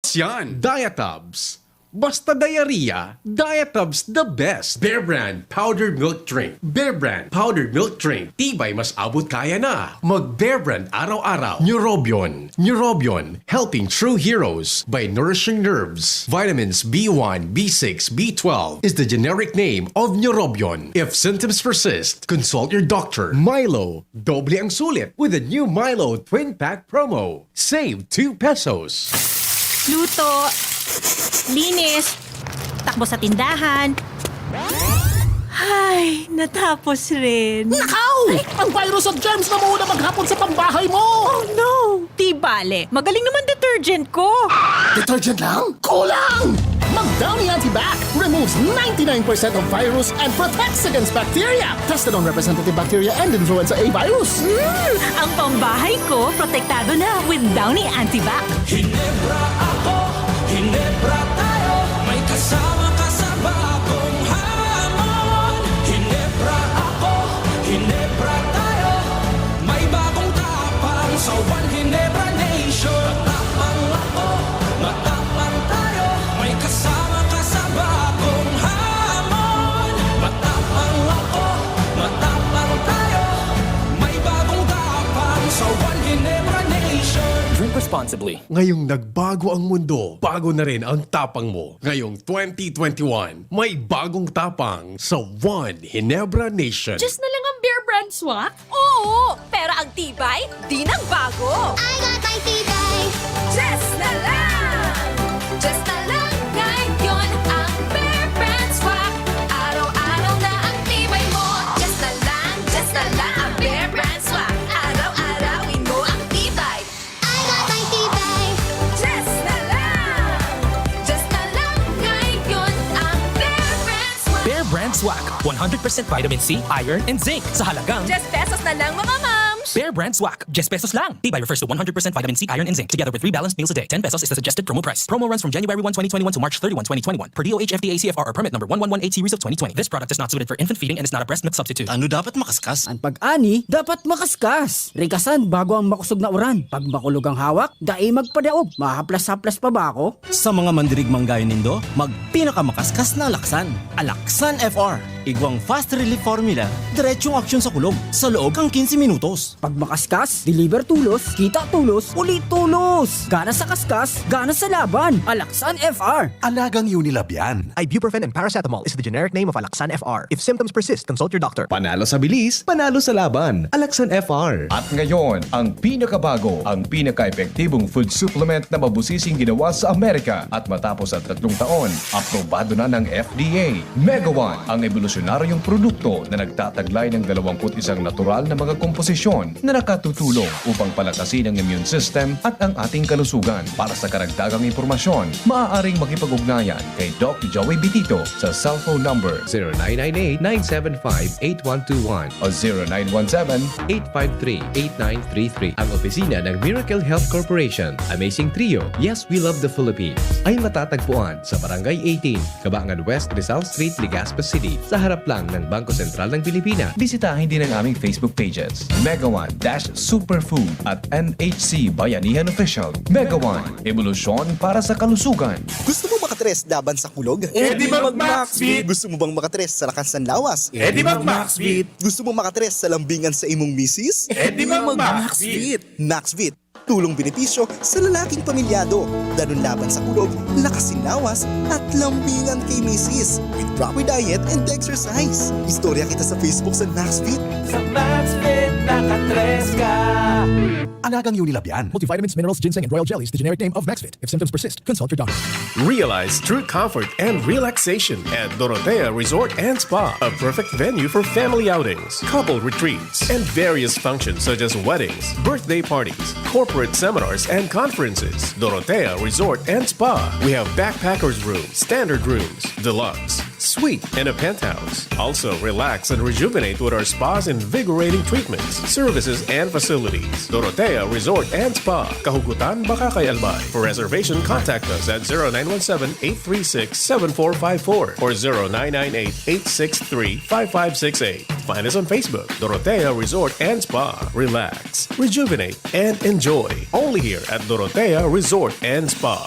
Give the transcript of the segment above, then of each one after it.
Yan, Diatabs. Basta diarrhea, Diatabs the best. Bear Brand Powdered Milk Drink. Bear Brand Powdered Milk Drink. Tibay mas abot kaya na. Mag Bear Brand araw-araw. Neurobion. Neurobion. Helping true heroes by nourishing nerves. Vitamins B1, B6, B12 is the generic name of Neurobion. If symptoms persist, consult your doctor. Milo. Doble ang sulit with the new Milo Twin Pack promo. Save 2 pesos. Luto, linis, takbo sa tindahan. Ay, natapos rin. Nakaw! Ang virus at germs na muna maghapon sa pambahay mo! Oh no! Di bale, magaling naman detergent ko. Detergent lang? Kulang! Mag-Downy Antibac removes 99% of virus and protects against bacteria. Tested on representative bacteria and influenza A virus. Ang pambahay ko, protektado na with Downy Antibac. Hinebra ako, Hinebra tayo, may kasama ka sa bagong hamon. Hinebra ako, Hinebra tayo, may bagong tapang sa One Hinebra Nation. Matapang ako, matapang tayo, may kasama ka sa bagong hamon. Matapang ako, matapang tayo, may bagong tapang sa One Hinebra Nation. Drink responsibly. Ngayong nagbago ang mundo, bago na rin ang tapang mo. Ngayong 2021, may bagong tapang sa One Hinebra Nation. Just na lang ang Bear Brand swak? Oo, pero ang tibay, di nagbago. I got my tibay. Just na lang! Just na lang ngayon ang Bear Brand swak. Araw-araw na ang tibay mo. Just na lang ang Bear Brand swak. Araw-arawin mo ang tibay. I got my tibay. Just na lang ngayon ang Bear Brand swak. Bear Brand Swak. 100% vitamin C, iron, and zinc sa halagang Just pesos na lang mga moms. Bear Brand Swak. Just pesos lang. Tibay refers to 100% vitamin C, iron, and zinc together with 3 balanced meals a day. 10 pesos is the suggested promo price. Promo runs from January 1, 2021 to March 31, 2021 per DOH FDA CFR or permit number 1118 series of 2020. This product is not suited for infant feeding and is not a breast milk substitute. Ano dapat makaskas? Ang pag-ani, dapat makaskas. Rikasan bago ang makusog na uran. Pag makulog ang hawak, dai magpadaog. Mahaplas-haplas pa ba ako? Sa mga mandirigmang gaya nindo, magpinakamakaskas na alaksan. Alaksan FR. Igwang fast relief formula, diretsong aksyon sa kulog. Sa loob kang 15 minutos. Pag makaskas, deliver tulos, kita tulos, ulit tulos. Gana sa kaskas, gana sa laban. Alaksan FR. Alagang Unilab yan. Ibuprofen and paracetamol is the generic name of Alaxan FR. If symptoms persist, consult your doctor. Panalo sa bilis, panalo sa laban. Alaksan FR. At ngayon, ang pinakabago, ang pinaka-epektibong food supplement na mabusising ginawa sa Amerika at matapos ang 3 taon, aprobado na ng FDA. Mega One, ang evolusyonaryong produkto na nagtataglay ng 21 natural na mga komposisyon na nakatutulong upang palakasin ang immune system at ang ating kalusugan. Para sa karagdagang impormasyon, maaaring makipag-ugnayan kay Doc Joey Bitito sa cellphone number 0998-975-8121 o 0917-853-8933. Ang opisina ng Miracle Health Corporation, Amazing Trio, Yes, We Love the Philippines, ay matatagpuan sa Barangay 18, Cabangan West, Rizal Street, Legazpi City, sa harap lang ng Bangko Sentral ng Pilipinas. Bisitahin din ang aming Facebook pages, Mega One-Superfood at NHC Bayanihan Official. Mega One, evolusyon para sa kalusugan. Gusto mo makatres laban sa kulog? Di mag-Maxvit! Gusto mo bang makatres sa lakas ng lawas? Di mag-Maxvit! Gusto mo makatres sa lambingan sa imong misis? Di mag-Maxvit! Maxvit, tulong benepisyo sa lalaking pamilyado. Danon laban sa kulog, lakasin lawas, at lambingan kay misis. With proper diet and exercise. Istorya kita sa Facebook sa Maxvit. Sa Maxvit, nakatres ka! Alagang Unilab yan. Multivitamins, minerals, ginseng, and royal jellies, the generic name of Maxvit. If symptoms persist, consult your doctor. Realize true comfort and relaxation at Dorotea Resort and Spa, a perfect venue for family outings, couple retreats, and various functions such as weddings, birthday parties, corporate seminars, and conferences. Dorotea Resort and Spa. We have backpackers rooms, standard rooms, deluxe, suite, and a penthouse. Also, relax and rejuvenate with our spa's invigorating treatments, services, and facilities. Dorotea Resort and Spa, Kahugutan, Bakakay, Albay. For reservation, contact us at 0917-836-7454 or 0998-863-5568. Find us on Facebook, Dorotea Resort and Spa. Relax, rejuvenate, and enjoy. Only here at Dorotea Resort and Spa.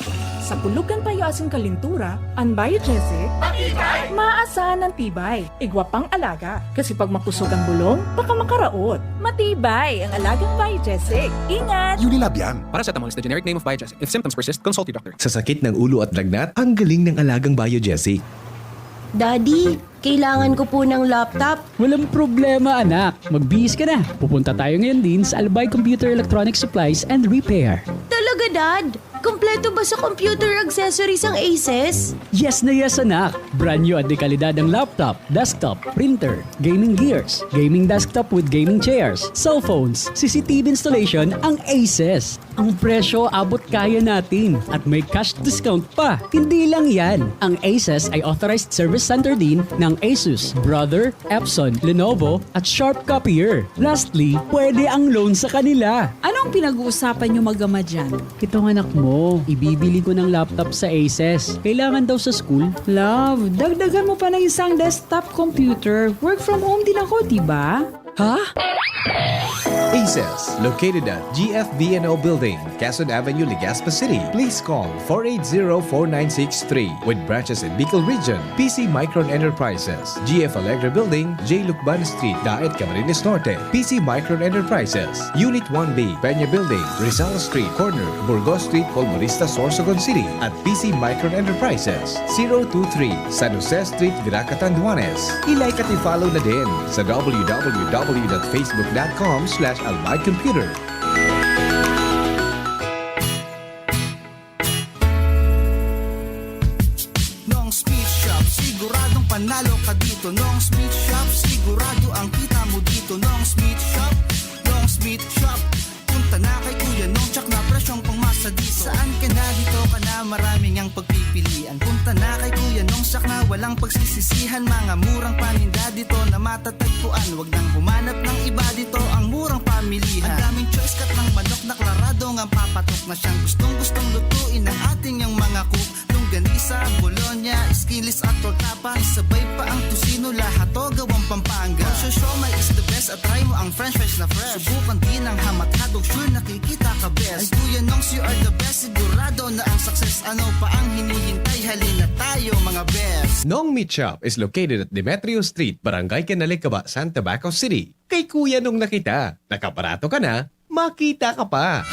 sa pulugan payo asing kalintura, ang biogesic, maaasahan ng tibay, igwa pang alaga. Kasi pag makusog ang bulong, baka makaraot. Matibay ang alagang biogesic. Ingat! Unilab yan. Paracetamol is the generic name of Biogesic. If symptoms persist, consult your doctor. Sa sakit ng ulo at lagnat, ang galing ng alagang Biogesic. Daddy, kailangan ko po ng laptop. Walang problema, anak. Magbihis ka na. Pupunta tayo ngayon din sa Albay Computer Electronic Supplies and Repair. Talaga, Dad? Kompleto ba sa computer accessories ang Aces? Yes na yes, anak. Brand new at de kalidad ang laptop, desktop, printer, gaming gears, gaming desktop with gaming chairs, cellphones, CCTV installation ang Aces. Ang presyo abot kaya natin at may cash discount pa. Hindi lang yan. Ang Aces ay authorized service center din ng Asus, Brother, Epson, Lenovo at Sharp Copier. Lastly, pwede ang loan sa kanila. Anong pinag-uusapan nyo mag-ama dyan? Itong anak mo, ibibili ko ng laptop sa Aces. Kailangan daw sa school. Love, dagdagan mo pa ng isang desktop computer. Work from home din ako, diba? Ha? Aces, located at GFBNO Building, Quezon Avenue, Legazpi City. Please call 480-4963 with branches in Bicol Region, PC Micron Enterprises, GF Allegra Building, J. Lucban Street, Daet, Camarines Norte, PC Micron Enterprises, Unit 1B, Peña Building, Rizal Street, Corner, Burgos Street, Polmorista, Sorsogon City, at PC Micron Enterprises, 023, San Jose Street, Viraca, Tanduanes. I-like at i-follow na din sa www.facebook.com/albaycomputer. Noong Speed Shop, siguradong panalo ka dito. Noong Speed Shop, sigurado ang kita mo dito. Noong Speed Shop, punta na kay Kuya Nong, tsak na presyong pangmasa dito. Saan ka na dito ka na, maraming ang pagpipilian. Punta na kay Kuya Nong, tsak na walang pagsisisihan. Mga murang paninda dito na matatagpuan. Wag nang humanap ng iba dito, ang murang pamilihan. Ang daming choice kat ng manok na klaradong ang papatok na siyang gustong lutuin ng ating yung mga cook. Longganisa, Bologna, Skilis at tortapa. Isabay pa ang tusino, lahat to gawang Pampanga. Siomai is the best at try mo ang french fries na fresh. Subukan din ang hamat-hadog, sure nakikita ka best. Ay Kuya Nongs, you are the best, sigurado na ang success. Ano pa ang hinihintay, halina tayo mga best. Nong Meat Shop is located at Demetrio Street, Barangay Canalicaba, San Tabaco City. Kay Kuya Nong nakita, nakaparato ka na, makita ka pa.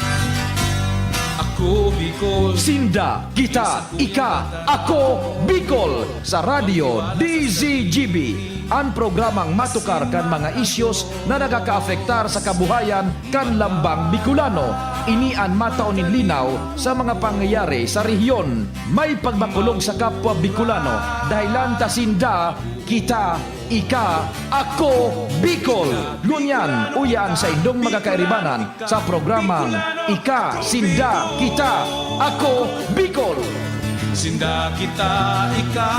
Ako Bicol. Sinda, kita, ika, ako Bicol. Sa radyo DZGB. Ang programang matukar kan mga isyos na nagaka-afektar sa kabuhayan kan lambang Bicolano. Inian mataunin linaw sa mga pangyayari sa rehiyon. May pagbakulog sa kapwa Bicolano. Dahilan ta sinda, kita, ika, ako, Bicol. Lunyan, uyan sa indong mga kairibanan sa programang Ika, Sinda, Kita, Ako, Bicol. Sinda kita, ika,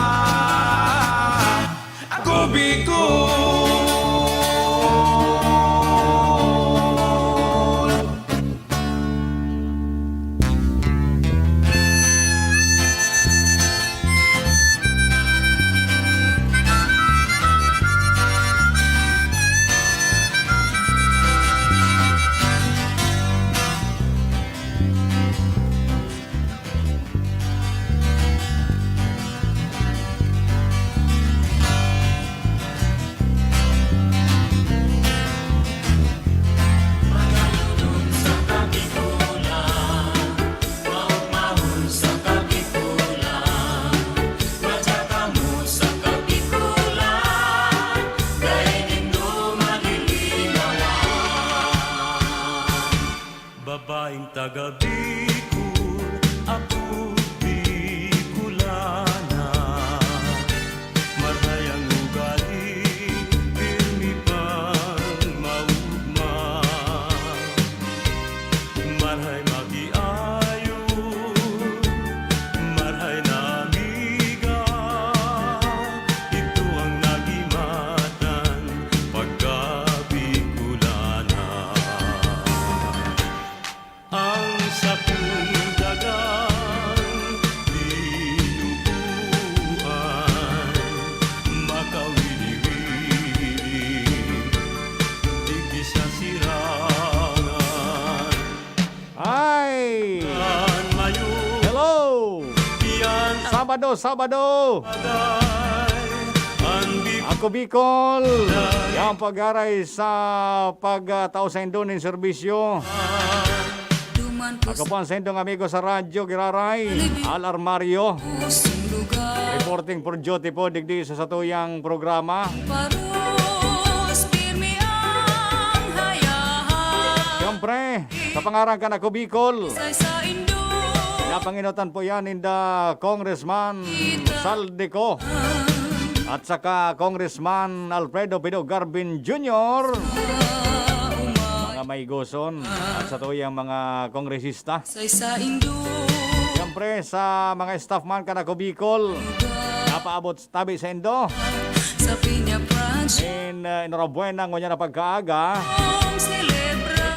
ako Bicol. Sabado. Ako Bicol, yung pag-aray sa pagtao sa Indo ng serbisyo. Ako po ang sendong amigo sa radyo, Giraray, Al Armario. Reporting for duty po, digdi sa satuyang programa. Siyempre, sa pangarangkan ako Bicol. Napanginutan po yan in the Congressman Saldico. At saka Congressman Alfredo Pido Garbin Jr. Mga may guson at sa tuyang mga kongresista. Siyempre sa mga staff man ka na ko Bicol, napaabot tabi sa Indo. In Norabuena ngonya na pagkaaga.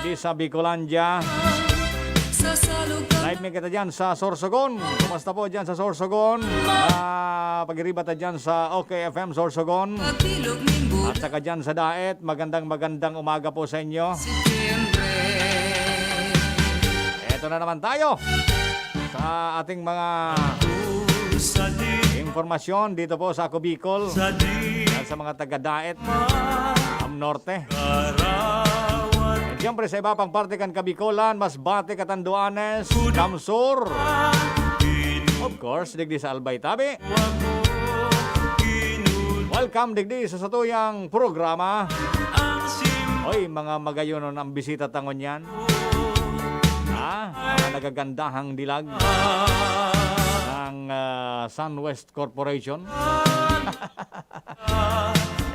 Di sa Bicolandia. Live me kita dyan sa Sorsogon. Kumusta po dyan sa Sorsogon? Pag-iriba ta dyan sa OKFM Sorsogon. At saka dyan sa Daet. Magandang umaga po sa inyo. Eto na naman tayo sa ating mga informasyon dito po sa Ako Bicol at sa mga taga-Daet Am Norte. Siyempre sa iba pang parte kan Kabikolan, Masbate, Catanduanes, Camsur. Of course, digdi sa Albay Tabi. Welcome digdi sa satuyang programa. Oy, mga magayonon ang bisita tangon yan. Mga nagagandahang dilag ng SunWest Corporation.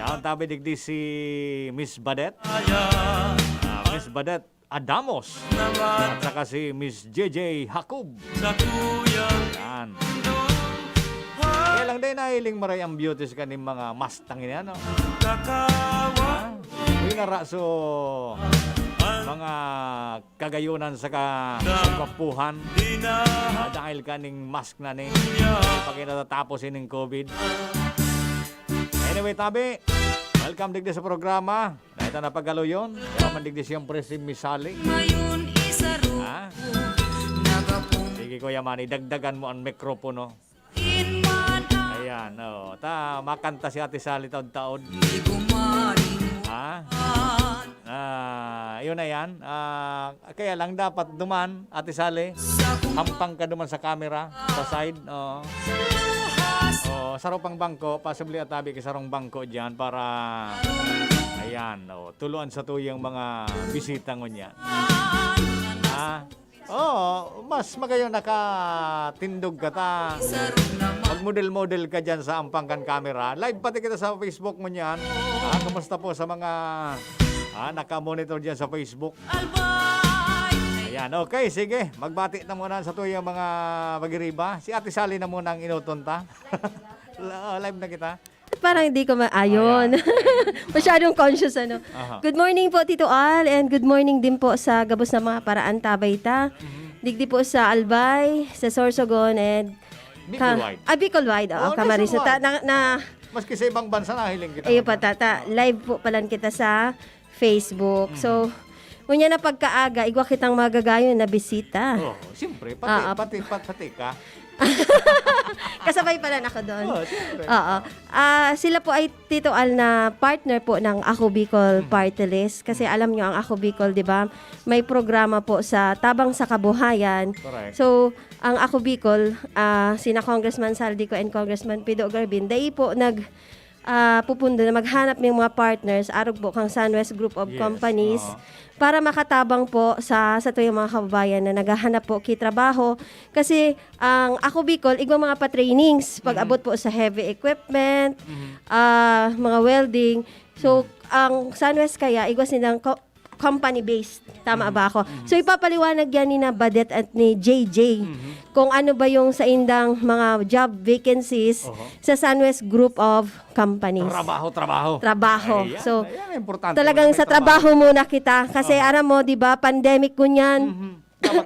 Yan, tabi digdi si Miss Badet. Miss Badet Adamos at saka si Miss JJ Hakob. Yan. Kaya lang din nahiling maray ang beauties ka ng mga mastangin yan. Winaraso mga kagayunan sa kagwapuhan dahil kaning mask na ning pag natatapos ng COVID. Anyway, tabi, welcome digdi sa programa. Ito na pagalo yun. Kaya mandigdi siyempre si Miss Sally. Sige Kuya Manny, dagdagan mo ang mikropono. Ayan, makanta si Ate Sally taon-taon. Yun na yan. Kaya lang dapat duman, Ate Sally. Hampang ka duman sa camera, sa side. Sarong pang bangko, possibly atabi ka sarong bangko dyan para... Ayan, tuluan sa tuyang mga bisita ngon yan. Mas magayon nakatindog ka ta. Mag-model-model ka dyan sa ampangkan camera. Live pati kita sa Facebook mo yan. Kamusta po sa mga naka-monitor dyan sa Facebook? Ayan, okay, sige. Magbati na muna sa tuyang mga bagiriba. Si Ate Sally na muna ang inutunta. Live na kita. Parang hindi ko maayon. Masyadong conscious, ano. Good morning po, Tito Al, and good morning din po sa gabos na mga paraan tabayta. Digdi po sa Albay, sa Sorsogon, and... Bicolwide. Bicolwide. Kamaris. Maski sa ibang bansa na hiling kita. Ayun pa, tata. Live po palan kita sa Facebook. So, kunya na pagkaaga, igwa kitang magagayon na bisita. Siyempre. Pati ka. Kasabay pala ako doon. Sila po ay Tito Al na partner po ng Ako Bicol Party List. Kasi alam nyo, ang Ako Bicol, di ba, may programa po sa Tabang sa Kabuhayan. Correct. So, ang Ako Bicol, sina Congressman Saldico and Congressman Pido Garbin, dahil po pupunta na maghanap ng mga partners, arog po kang SunWest Group of Companies, para makatabang po sa tuyong mga kababayan na naghahanap po kitrabaho. Kasi ang Ako Bicol, igwa mga pa-trainings, pag-abot po sa heavy equipment, mga welding. So, ang SunWest kaya, igwa silang company-based. Tama ba ako? So, ipapaliwanag yan ni na Badet at ni JJ kung ano ba yung sa indang mga job vacancies sa SunWest Group of Companies. Trabaho. Ayan, So, importante talagang sa trabaho muna kita. Kasi aram mo, di ba, pandemic ko niyan.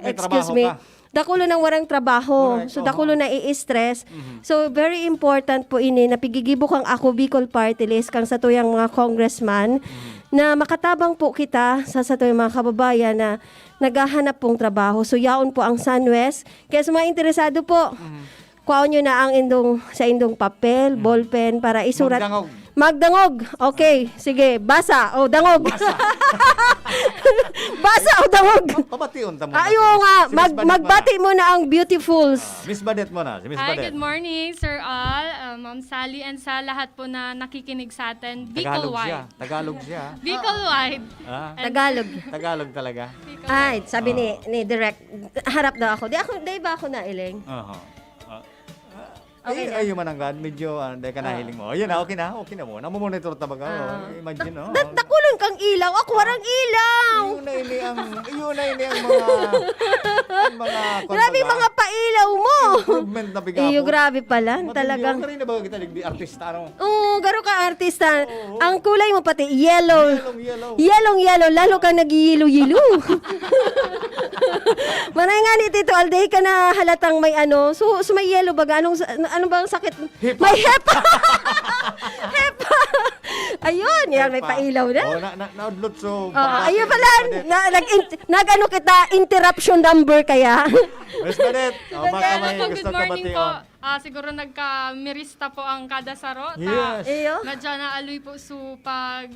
Excuse me. Dakulo nang warang trabaho. Correct. So, dakulo na i-stress. So, very important po ini na pigigibo kang Ako Bicol Party List kang sa tuyang mga congressman na makatabang po kita sa tuyang mga kababayan na naghahanap pong trabaho. So, yaon po ang SunWest. Kaya sa mga interesado po, kuhaon nyo na ang sa indong papel, ballpen, para isurat. Magdangog. Okay, sige. Basa. O, dangog. Basa o dangog. Pabation ta mo. Ayo nga. Magbati mo na ang beautifuls. Miss Badet mo na. Si Miss Hi, Badet. good morning, Sir Al, Ma'am Sally, and sa lahat po na nakikinig sa atin. Bicol-wide. Tagalog siya. Bicol-wide. Tagalog. Tagalog talaga. Ay, sabi ni Direct, harap daw ako. Di ba ako nailing? Okay, ay, man ang God, medyo, dahil ka nahiling mo. Ayun na, okay na mo. Namumonitor tabaga. Imagine, no? Nakulong kang ilaw. Ako warang ilaw. Yun na ini ang mga Grabe mga pailaw mo. improvement na bigapo. Iyo, grabe pala. Talagang. Hindi na ba kita ligdi artista, ano? Oo, garo ka artista. Ang kulay mo pati, yellow. Yellow. Lalo kang nag-yilo-yilo. Manay nga ni Tito Alday ka na halatang may ano. So may yellow baga. Ano bang sakit? May hepa. Hepa. Ayun, yan, may pailaw na. Na-udlot so. Ayun pala, nag-ano kita, interruption number kaya. Miss Badet, baka may gusto Good ka morning bati po. on. Siguro nagka-mirista po ang kada saro. Yes. Medyo naaluy po pag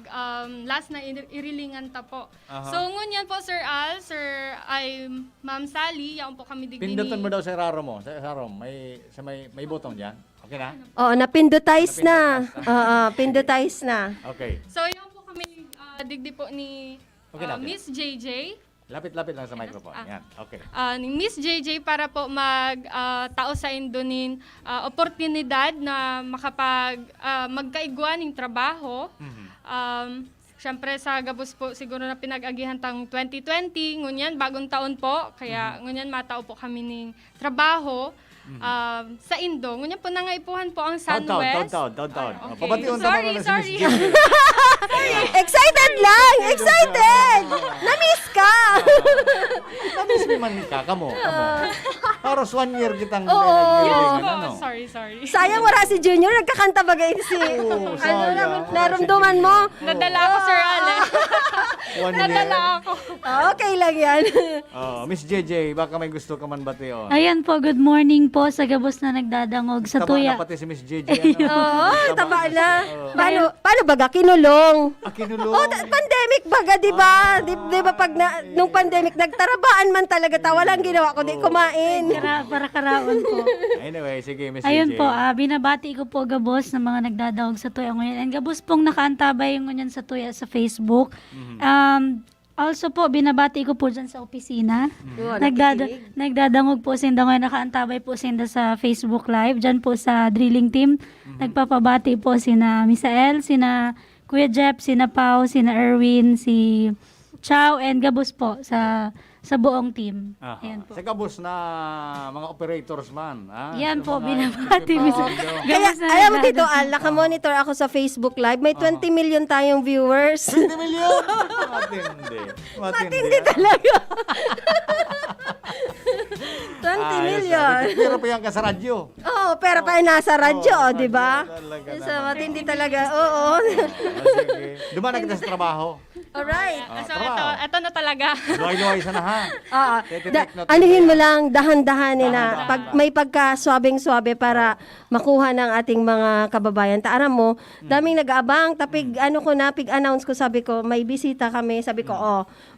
last na irilingan ta po. So ngunyan po Sir Al, Sir ay Ma'am Sally, yaon po kami digdini. Pindutan mo daw sa raro mo. Sa raro, may button diyan. Okay na? Oo, napindotize na. Pindotize na. Okay. So yaon po kami digdi po ni Miss JJ. Lapit-lapit lang sa microphone. Yan. Okay. Ni Miss JJ para po tao sa Indonin oportunidad na magkaigwa ng trabaho. Siyempre sa gabos po siguro na pinag-agihan tang 2020, ngunyan bagong taon po, kaya ngunyan matao po kami ng trabaho. Sa Indo, ngunyan po nangaipuhan po ang Sunwest. Taon. Okay. Sorry. Excited lang! Excited! Na-miss ka! Na-miss mo man ka, kamo. Haros 1 year kitang Sorry. Sayang wala si Junior, nagkakanta bagay si... Narumduman mo? Nadala ako, Sir Ale. Nadala ako. Okay lang yan. Miss JJ, baka may gusto ka man bati on. Ayan po, good morning po sa gabos na nagdadangog sa tuya. Taba na pati si Miss JJ. Taba na. Paano baga? Kinulong. Kinulong? Pandemic baga, di ba? Di ba pag nung pandemic, nagtarabaan man talaga ta. Walang ginawa ko, di kumain. Para karaon po. Anyway, sige, Miss Ayun JJ. po, binabati ko po gabos ng mga nagdadahog sa tuya ngayon. And gabos pong nakaantabay ngunyan sa tuya sa Facebook. Also po, binabati ko po dyan sa opisina. Nagdadangog po sinda ngayon, nakaantabay po sinda sa Facebook Live. Dyan po sa drilling team. Nagpapabati po sina Misael, sina Kuya Jeff, sina Pao, sina Erwin, si Chow, and gabos po sa buong team. Ayan po. Sa gabos na mga operators man. Yan po, binabati. Kaya, alam mo dito, Al, nakamonitor ako sa Facebook Live. May 20 million tayong viewers. 20 million? Matindi talaga. 20 million. Pero pa yan ka sa radyo. Oo, pero pa yan nasa radyo, di ba? So, matindi talaga. Oo. Sige. Dumaan na kita sa trabaho. Alright. So, ito na talaga. Luway-luway sa na ha. Anuhin mo lang, dahan-dahanin na. May pagka-swabing-swabe para makuha ng ating mga kababayan. Taaram mo, daming nag-aabang. Pig-announce ko, sabi ko, may bisita kami. Sabi ko,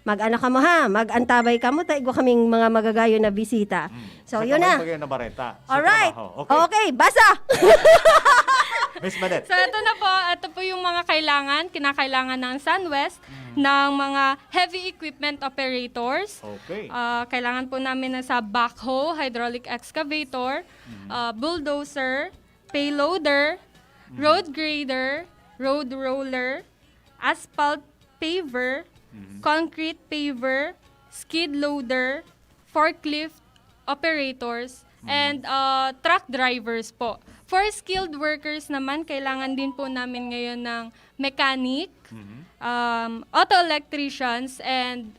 mag-ano ka mo ha, mag-antabay ka mo, taigo kaming mga magagayo na bisita. So, yun na. Alright. Okay, basa! Miss Badet. So, ito po yung mga kinakailangan ng Sunwest, ng mga heavy equipment operators. Okay. Kailangan po namin sa backhoe, hydraulic excavator, bulldozer, payloader, road grader, road roller, asphalt paver, concrete paver, skid loader, forklift operators, and truck drivers po. For skilled workers naman, kailangan din po namin ngayon ng mechanic, auto electricians, and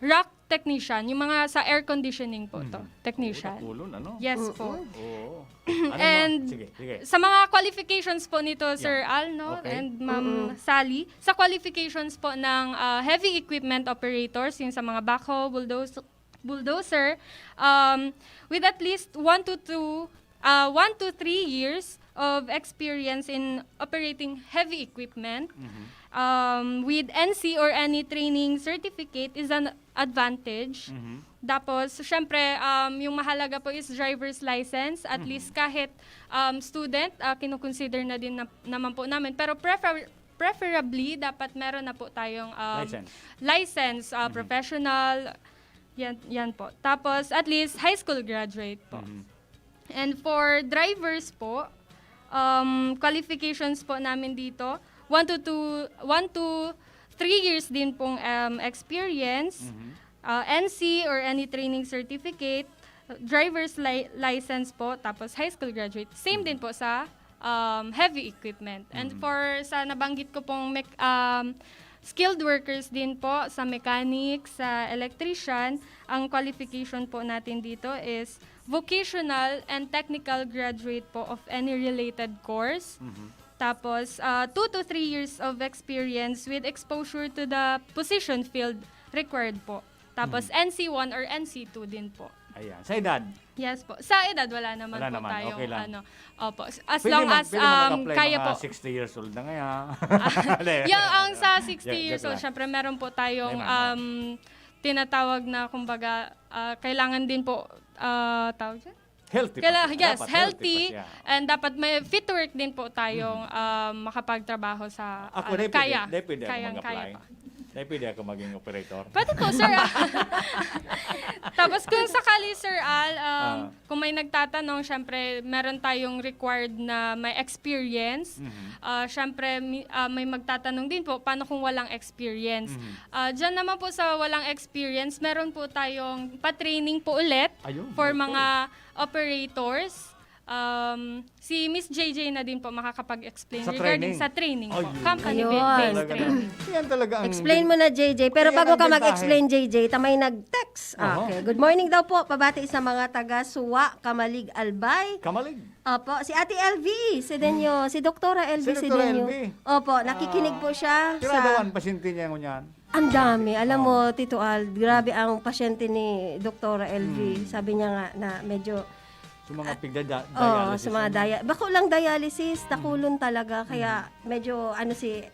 rock technician. Yung mga sa air conditioning po to. Technician. Yes po. And sige. sa mga qualifications po nito, Sir Al, and Ma'am Sally, sa qualifications po ng heavy equipment operators, yung sa mga backhoe, bulldozer, with at least 1 to 2 1 to 3 years of experience in operating heavy equipment. With NC or any training certificate is an advantage. Tapos, syempre, yung mahalaga po is driver's license. At least kahit student, kinukonsider na din naman po namin. Pero preferably, dapat meron na po tayong license professional. Yan po. Tapos, at least, high school graduate po. And for drivers po, qualifications po namin dito, 1 to 3 years din pong experience, NC or any training certificate, driver's license po, tapos high school graduate. Same din po sa heavy equipment. And for sa nabanggit ko pong skilled workers din po, sa mechanic, sa electrician, ang qualification po natin dito is vocational and technical graduate po of any related course. Tapos, 2 to 3 years of experience with exposure to the position field required po. Tapos, NC1 or NC2 din po. Ayan. Sa edad? Yes po. Sa edad, wala naman po tayong okay lang. Opo. As long as kaya po. 60 years old na ngayon. Yung ang sa 60 years old, syempre meron po tayong tinatawag na, kumbaga, kailangan din po, tawag dyan? Healthy. Yes, healthy. And dapat may fit to work din po tayong makapagtrabaho sa kaya. Pwede ako maging operator. Pwede po, sir. Tapos kung sakali, Sir Al, kung may nagtatanong, syempre, meron tayong required na may experience. Syempre, may magtatanong din po, paano kung walang experience? Diyan naman po sa walang experience, meron po tayong pa-training po ulit for mga operators. Si Miss JJ na din po makakapag-explain regarding sa training po. Company-based training. Yan talaga ang... Explain mo na, JJ. Pero bago ka mag-explain, JJ, tamay nag-text. Okay. Good morning daw po. Pabati sa mga taga-Suwa, Kamalig, Albay. Kamalig? Opo. Si Ate LV, Sedenyo. Si Doktora LV, Sedenyo. Opo. Nakikinig po siya. Kinadawan, pasyente niya ngunyan. Ang dami. Alam mo, Tito Al, grabe ang pasyente ni Doktora LV. Sabi niya nga na medyo... Sa mga dialysis. Sa mga bako lang dialysis, nakulon talaga. Kaya medyo si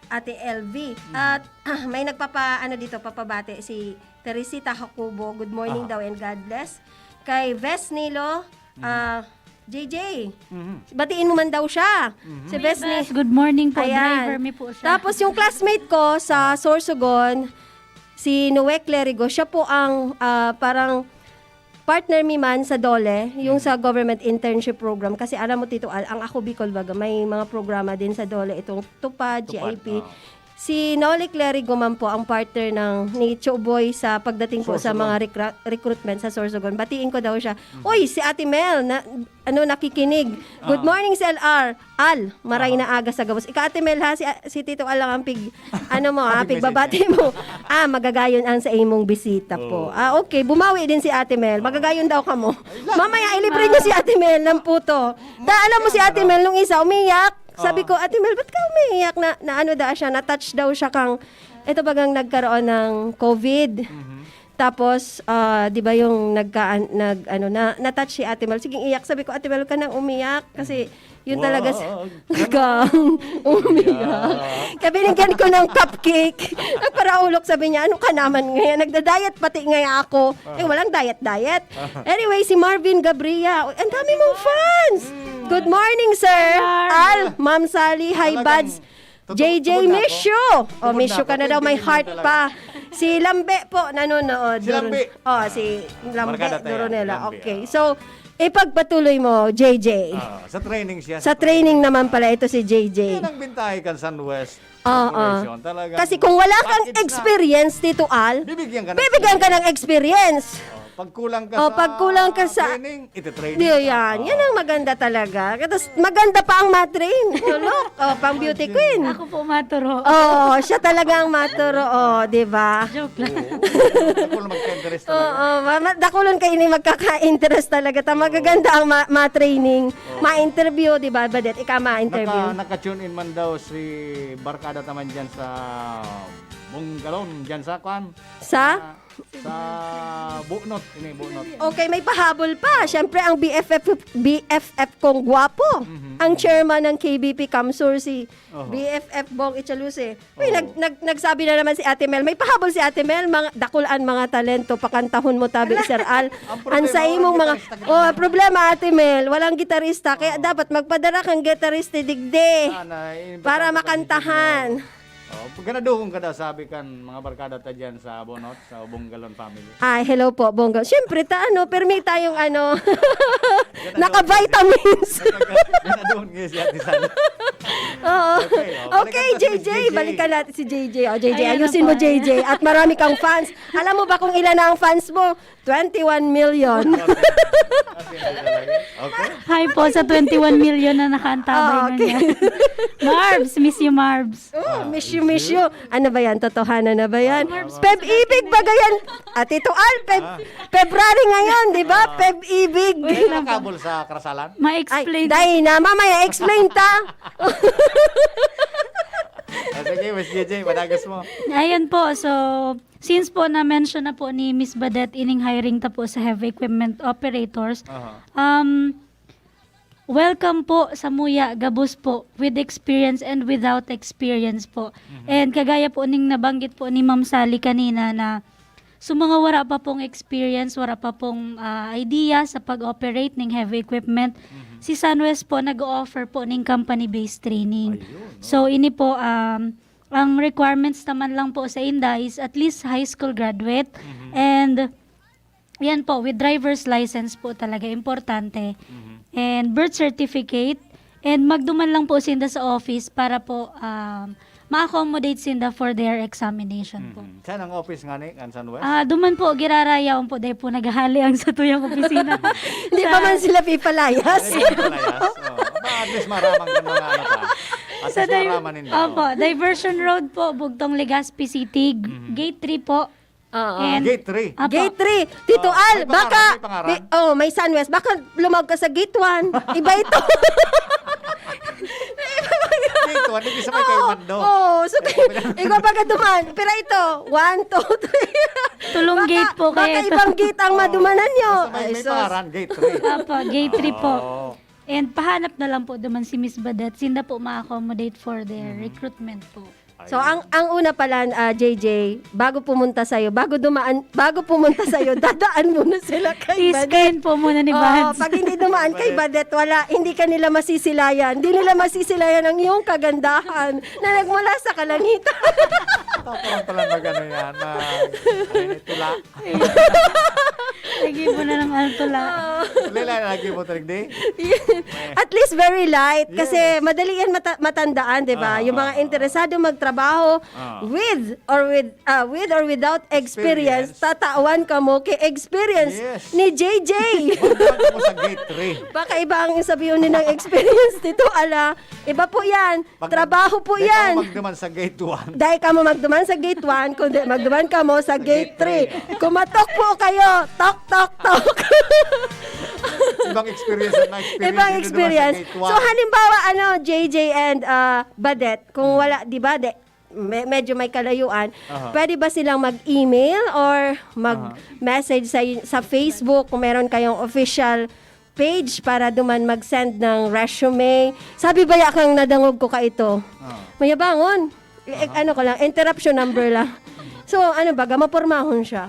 Ate LV. At may papabate si Teresita Hakubo. Good morning daw and God bless. Kay Ves Nilo, JJ, batiin mo man daw siya. Si Ves Good morning po, Ayan. driver mi po siya. Tapos yung classmate ko sa Sorsogon, si Noe Clerigo, siya po ang parang partner mi man sa DOLE, yung sa government internship program. Kasi alam mo, Tito Al, ang Ako Bicol baga, may mga programa din sa DOLE, itong TUPAD, GIP. Si Noli Clerigo man po ang partner ni Choboy sa pagdating po sa mga recruitment sa Sorsogon. Batiin ko daw siya. Uy, si Ate Mel, nakikinig. Good morning, CLR. Al, maray na aga sa gabos. Ika, Ate Mel, ha? Si Tito Al lang ang pigbabati mo. Magagayon ang sa imong bisita po. Okay, bumawi din si Ate Mel. Magagayon daw ka mo. Mamaya, ilibre niyo si Ate Mel ng puto. Alam mo si Ate Mel, nung isa, umiyak. Sabi ko, Ate Mel, ba't ka umiiyak na-touch daw siya kang, ito bagang nagkaroon ng COVID. Tapos, di ba yung na-touch si Ate Mel. Sige, iyak. Sabi ko, Ate Mel, ka nang umiyak. Kasi, yun talaga, umiyak. Kabinigyan ko ng cupcake. Nagparaulok, sabi niya, ano ka naman ngayon? Nagda-diet pati ngayon ako. Walang diet. Anyway, si Marvin Gabria. Ang dami mong fans. Good morning, sir. Al, Ma'am Sally, hi buds. JJ, miss you. Miss you ka na daw, may heart pa. Si Lambe po, nanonood. Si Lambe. Si Lambe, Doronela. Okay, so, ipagpatuloy mo, JJ. Sa training siya. Sa training naman pala ito si JJ. Yan ang bintahe kan Sunwest Corporation. Kasi kung wala kang experience, Tito Al, bibigyan ka ng experience. Pagkulang ka sa training, iti-training. Yan ang maganda talaga. Tapos maganda pa ang matrain. Look, pang beauty queen. Ako po maturo. Siya talaga ang maturo. Di ba? Joke lang. Dakulon magka-interest talaga. Dakulon kayo ni magkaka-interest talaga. Magaganda ang ma-training. Ma-interview, di ba? Badet, ika ma-interview. Naka-tune in man daw si Barkada taman dyan sa Bungalon, dyan sa Kwan. Sa? Sa bunot. Ini bunot. Okay, may pahabol pa. Siyempre, ang BFF kong gwapo. Ang chairman ng KBP Kamsur, si BFF Bong Ichaluse. Uy, nagsabi na naman si Ate Mel. May pahabol si Ate Mel. Mga dakulaan mga talento. Pakantahon mo tabi, Sir Al. Ang sa imong mga... problema, Ate Mel. Walang gitarista. Kaya dapat magpadara kang gitarista digde. Para makantahan. Ganaduhong kada sabi kan mga barkada ta dyan sa Bonot, sa Bonggalon family. Ay, hello po, Bongga. Siyempre, permi tayong naka-vitamins. Ganaduhong ngayon si Ate Sally. Oo. Okay, JJ. Balikan natin si JJ. O, JJ, ayusin mo, JJ. At marami kang fans. Alam mo ba kung ilan na ang fans mo? 21 million. Okay. Hi po sa 21 million na nakaantabay Okay. ngayon. Marbs, miss you Marbs. Miss you. Ano ba yan? Totohanan na ba yan? Peb-ibig ba yan? At ito, February ngayon, di ba? Peb-ibig. Hindi nakabol sa karasalan? Ma-explain. Dahil na, mamaya, explain ta. Sige, Miss JJ, madagas mo. Ayan po, so since po na-mention na po ni Miss Badet ining hiring ta po sa heavy equipment operators, welcome po sa Muya Gabus po, with experience and without experience po. And kagaya po ning nabanggit po ni Ma'am Sally kanina na mga wala pa pong experience, wala pa pong idea sa pag-operate ng heavy equipment, si Sunwest po nag-offer po ng company-based training. So ini po, ang requirements naman lang po sa INDA is at least high school graduate and yan po, with driver's license po talaga, importante. And birth certificate and magduman lang po sinda sa office para po ma-accommodate sinda for their examination po. Saan ang office nga ni, Ansan West? Duman po, girarayawan po, dahil po naghahali ang sa tuyang opisina. Hindi pa man sila pipalayas. At least maramang ka mga ano pa. At least maraman ninyo. Opo, Diversion Road po, Bugtong, Legazpi City, Gate 3 po. And, Gate 3. Gate 3. Tito Al, baka... may Sunwest. Baka lumag ka sa Gate 1. Iba ito. Gate 1, hindi sa may kay Mando. So ikaw baga duman. Pero ito, 1, 2, 3. Tulong gate po Baka kaya ito. ibang gate ang madumanan nyo. May pangaran, Gate 3. Opo, Gate 3 po. And pahanap na lang po duman si Miss Badet. Sinda po ma-accommodate for their recruitment po. So ang una pala, JJ, bago pumunta sa'yo, bago pumunta sa'yo, dadaan muna sila kay Badet. I-scan po muna ni Badet. Pag hindi dumaan kay Badet, hindi ka nila masisilayan. Hindi nila masisilayan ang iyong kagandahan na nagmula sa kalangitan. Parang pala mag-ano yan, tula. Lagi mo na ng altula. Lagi mo talig di? At least very light. Kasi madali yan matandaan, di ba? Yung mga interesado magtrabaho with or without experience, tatawan ka mo kay experience ni JJ. Magdaan mo sa Gate 3. Baka iba ang sabihin ni ng experience dito, ala. Iba po yan. Trabaho po yan. Dahil ka magduman sa Gate 1. Dahil ka mo magduman sa Gate 1, kundi magduman ka mo sa Gate 3. Kumatok po kayo. Tok, tok, tok. Ibang experience na experience. Ibang experience. So halimbawa, JJ and Badet, kung wala, di ba, medyo may kalayuan, pwede ba silang mag-email or mag-message sa Facebook kung meron kayong official page para duman mag-send ng resume? Sabi ba yakang nadangog ko ka ito? Mayabangon. Ko lang, interruption number lang. So, baga, mapormahon siya.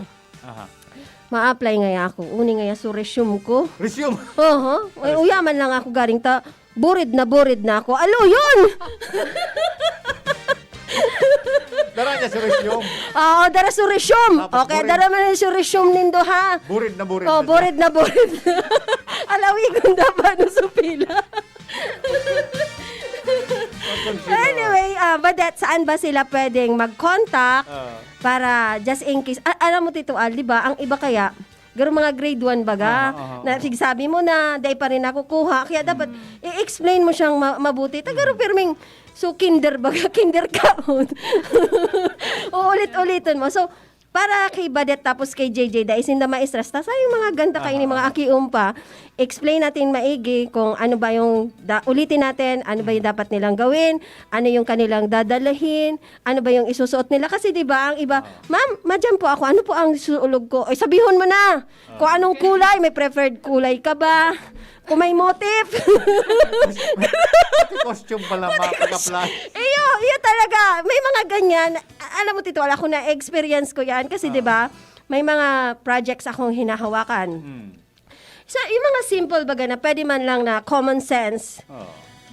Ma-apply nga ako. Uni nga sa resume ko. Resume? Uyaman lang ako garing ta. Burid na ako. Alo, yun! Dara niya sa resume. Oo, dara sa resume. Okay, dara man sa resume nindo, ha? Burid na. Burid na. Alawi kung dapat na sa pila. Anyway, Badet, saan ba sila pwedeng mag-contact para just in case? Alam mo, Tito Al, di ba? Ang iba kaya, garo mga grade 1 baga, na sigsabi mo na, dahil pa rin nakukuha. Kaya dapat, i-explain mo siyang mabuti. Tagaro pirming, so kinder baga, kinder kaon. Uulit-ulitin mo. So, para kay Badet tapos kay JJ da isin da maestras ta sayang mga ganda kay ni mga akiumpa explain natin maigi kung ano ba yung ulitin natin ano ba yung dapat nilang gawin ano yung kanilang dadalahin ano ba yung isusuot nila kasi di ba ang iba ma'am madyan po ako ano po ang suulog ko ay sabihon mo na kung anong kulay may preferred kulay ka ba kung may motif. Costume pala mapag-apply. Iyo talaga. May mga ganyan. Alam mo, Tito, ako na experience ko yan. Kasi, di ba, may mga projects akong hinahawakan. So, yung mga simple baga na pwede man lang na common sense.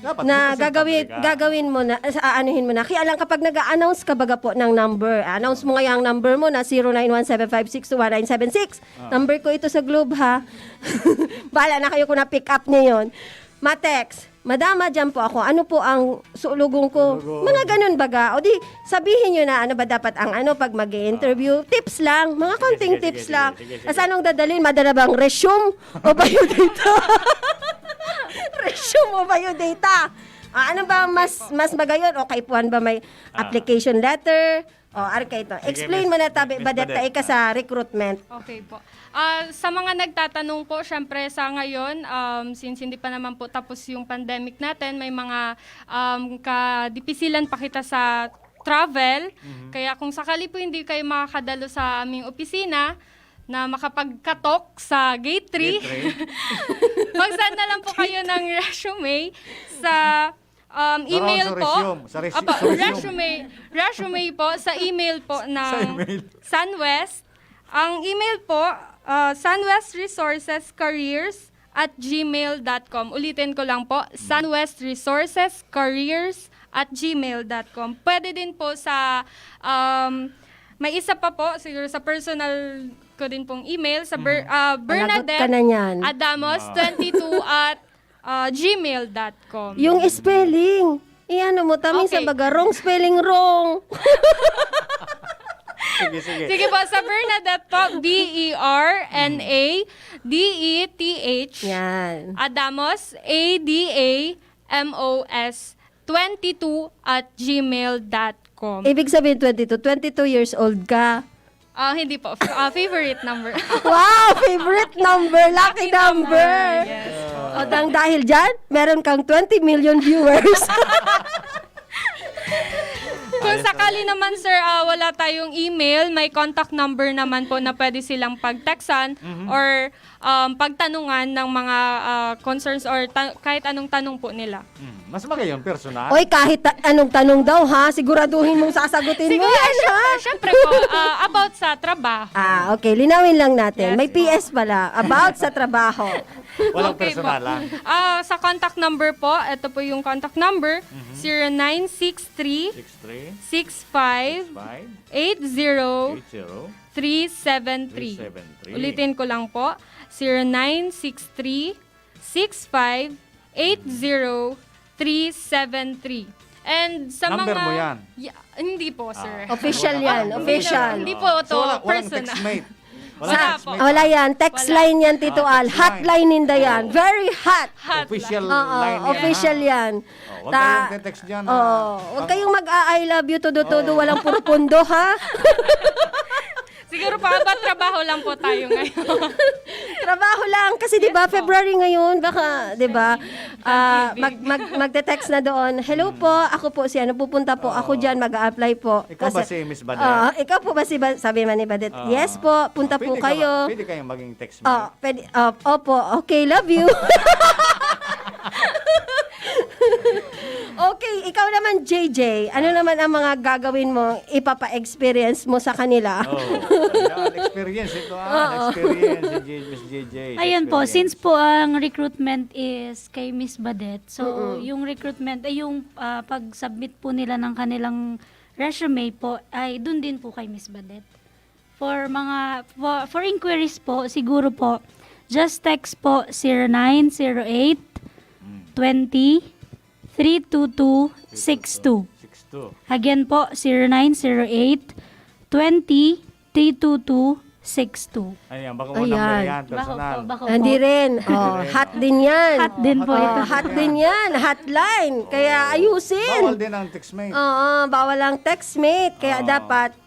Dapat Na gagawin mo na, aanuhin mo na. Kaya lang kapag nag-a-announce ka baga po ng number, announce mo nga yung number mo na 0917562196. Number ko ito sa Globe, ha? Bahala na kayo kung na-pick up niyo yun. Ma-text. Madama, dyan po ako. Ano po ang suulugong ko? Mga ganun baga. O di, sabihin nyo na ano ba dapat ang ano pag mag-i-interview. Tips lang. Mga konting tips lang. As anong dadalhin? Madala bang resume o biodata? Resume o biodata? Ano ba mas magayon? O kaipuan ba may application letter? O, arkay ito. Explain mo na tabi, Badet, ka sa recruitment. Okay po. Sa mga nagtatanong po, syempre sa ngayon, since hindi pa naman po tapos yung pandemic natin, may mga kadipisilan pa kita sa travel. Kaya kung sakali po hindi kayo makakadalo sa aming opisina, na makapagkatok sa Gate 3, magsend na lang po kayo ng resume sa email po. Resume po sa email po ng SunWest. Ang email po, sunwestresourcescareers@gmail.com. Ulitin ko lang po, sunwestresourcescareers@gmail.com. Pwede din po sa, may isa pa po, siguro sa personal ko din pong email, sa Bernadette Adamos22@gmail.com. Yung spelling. Iyan mo, taming sa baga, wrong spelling wrong. Sige po, sa Bernadette po, BERNADETH. Yan. Adamos, ADAMOS 22@gmail.com. Ibig sabihin 22 years old ka. Hindi po. Favorite number. Wow! Favorite number! Lucky number! Yes. O dahil dyan, meron kang 20 million viewers. Kung sakali naman, sir, wala tayong email, may contact number naman po na pwede silang pag-textan or pagtanungan ng mga concerns or kahit anong tanong po nila. Mas magayon, personal. Oy, kahit anong tanong daw, ha? Siguraduhin mong sasagutin mo yan, ha? Siyempre po, about sa trabaho. Okay. Linawin lang natin. May PS pala. About sa trabaho. Walang personal lang. Sa contact number po, ito po yung contact number, 0963 65 80 373. Ulitin ko lang po, 0963 65 80 373. And sa number mga... mo yan? Hindi po, sir. Official yan. Official. Hindi po ito walang personal. textmate. Wala yan. Text line yan, Tito Al. Hotline ninda yan. Very hot. Official line yan. Official yan. Huwag kayong text dyan. Huwag kayong mag-I love you, todo-todo. Walang puro pundo, ha? Siguro pa ba trabaho lang po tayo ngayon? Trabaho lang kasi 'di ba February ngayon baka 'di ba magte-text na doon. Hello po, ako po si ano pupunta po ako diyan mag-a-apply po. Ikaw ba si Miss Badet? Ikaw po ba si sabi man ni Badet? Yes po, punta po kayo. Pwede kayong maging text mo. Pwede. Opo, okay, love you. Okay, ikaw naman, JJ. Ano naman ang mga gagawin mo, ipapa-experience mo sa kanila? Experience ito. Experience, Miss JJ. Ayan po, since po ang recruitment is kay Miss Badet, so yung recruitment, ay yung pag-submit po nila ng kanilang resume po, ay dun din po kay Miss Badet. For inquiries po, siguro po, just text po 0908 20 32262. Again po, 0908 20 32262. Ayan, baka mo number yan, personal. Hindi rin. Hot din yan. Hot din po ito. Hot din yan. Hotline. Kaya ayusin. Bawal din ang textmate. Bawal ang textmate. Kaya dapat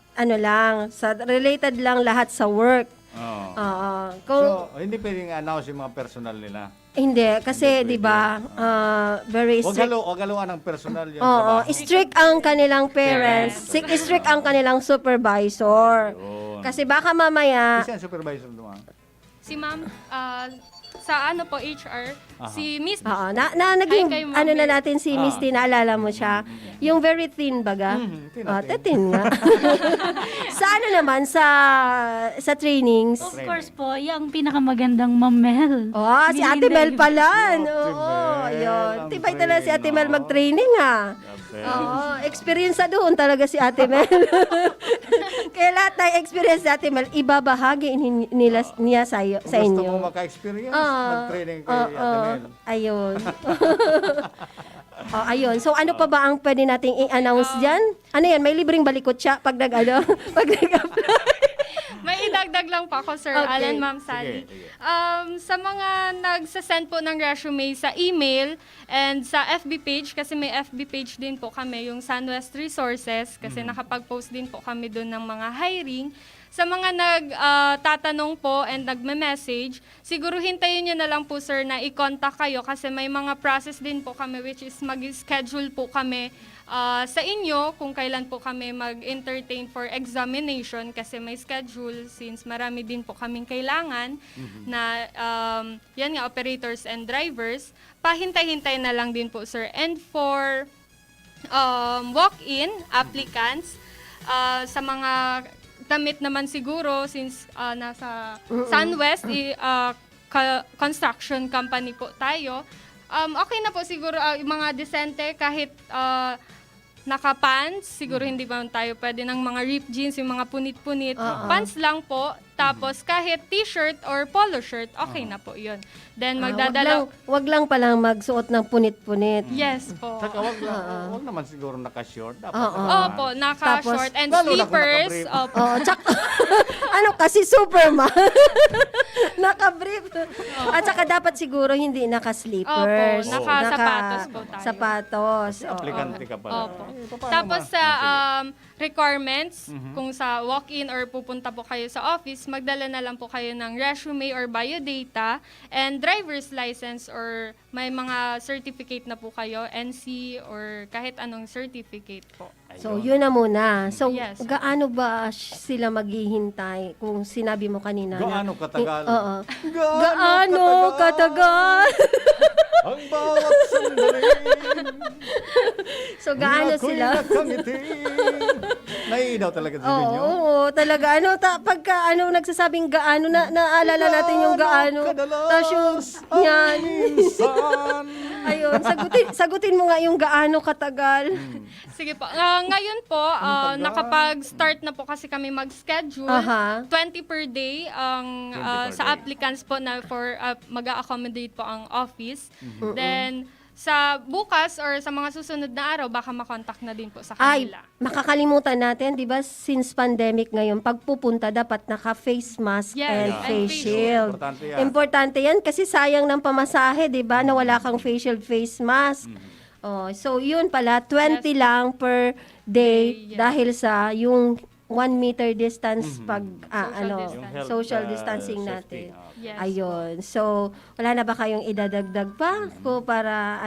related lang lahat sa work. Oo. Oo. So, hindi pwedeng announce yung mga personal nila. Hindi, kasi 'di ba, very Huwag strict. haluan ng personal yung Oo, trabaho. strict ang kanilang parents, strict ang kanilang supervisor. Kasi baka mamaya, Kasi ang supervisor naman. Si ma'am, sa ano po, HR, si Miss... oo, naging, Hi kay Ma'am ano na Mary. natin si Miss T, naalala mo siya? Yung very thin baga? Thin nga. Sa ano naman, sa trainings? Of course po, yung pinakamagandang Mamel. Oh, si Ate Mel pala. Oo, ayun. Tibay talaga si Ate Mel mag-training ha. Oo, experience sa doon talaga si Ate Mel. Kaya lahat ng experience si Ate Mel, ibabahagi niya sa Kung gusto inyo. mo maka-experience, mag-training kay Ate Mel. Ayun. Ayun. So ano pa ba ang pwede nating i-announce diyan? Ano yan? May libreng balikot siya pag pag nag-apply. May idagdag lang po ako, Sir Okay. Alan, Ma'am Sally. Sige. Sa mga nagsasend po ng resume sa email and sa FB page, kasi may FB page din po kami, yung Sunwest Resources, kasi nakapag-post din po kami doon ng mga hiring. Sa mga nagtatanong po and nagme-message, siguro hintayin nyo na lang po, sir, na i-contact kayo kasi may mga process din po kami which is mag-schedule po kami sa inyo kung kailan po kami mag-entertain for examination kasi may schedule since marami din po kaming kailangan na yan nga, operators and drivers. Pahintay-hintay na lang din po, sir. And for walk-in applicants, sa mga damit naman siguro since nasa Sunwest construction company po tayo. Okay na po siguro yung mga decente kahit naka-pants, siguro hindi ba tayo pwede ng mga ripped jeans, yung mga punit-punit. Pants lang po, tapos kahit t-shirt or polo shirt, okay na po yun. Then magdadala... Wag lang palang magsuot ng punit-punit. Yes po. Saka wag naman siguro naka-short. Dapat Opo, naka-short and lalo na kung slippers. naka-brief. Opo. Ano kasi Superman? Naka-brief. At saka dapat siguro hindi naka-slippers. Opo, naka-sapatos po tayo. Sapatos. Aplikante ka pala. Opo. Tapos sa requirements, kung sa walk-in or pupunta po kayo sa office, magdala na lang po kayo ng resume or biodata and driver's license or may mga certificate na po kayo, NC or kahit anong certificate po. So, yun na muna. So, Yes. gaano ba sila maghihintay kung sinabi mo kanina? Gaano katagal? Oo. Gaano katagal? Ang bawat sandali. So, gaano ako'y sila? nakangiti. Naiidaw talaga sa inyo. Oo, talaga. Pagka nagsasabing gaano, naalala natin yung gaano. Tapos yung, yan. Ayun, sagutin mo nga yung gaano katagal. Sige po. Ngayon po, nakapag-start na po kasi kami mag-schedule. 20 per day ang sa applicants po na for mag-accommodate po ang office. Then, sa bukas or sa mga susunod na araw, baka makontak na din po sa Ay, kanila. makakalimutan natin, di ba, since pandemic ngayon, pag pupunta, dapat naka-face mask and face shield. Importante yan. Importante yan kasi sayang ng pamasahe, di ba, na wala kang face shield, face mask. Oh, so, yun pala, 20 lang per day dahil sa yung 1 meter distance pag social distancing natin. Yes. Ayun. So, wala na ba kayong idadagdag pa ko para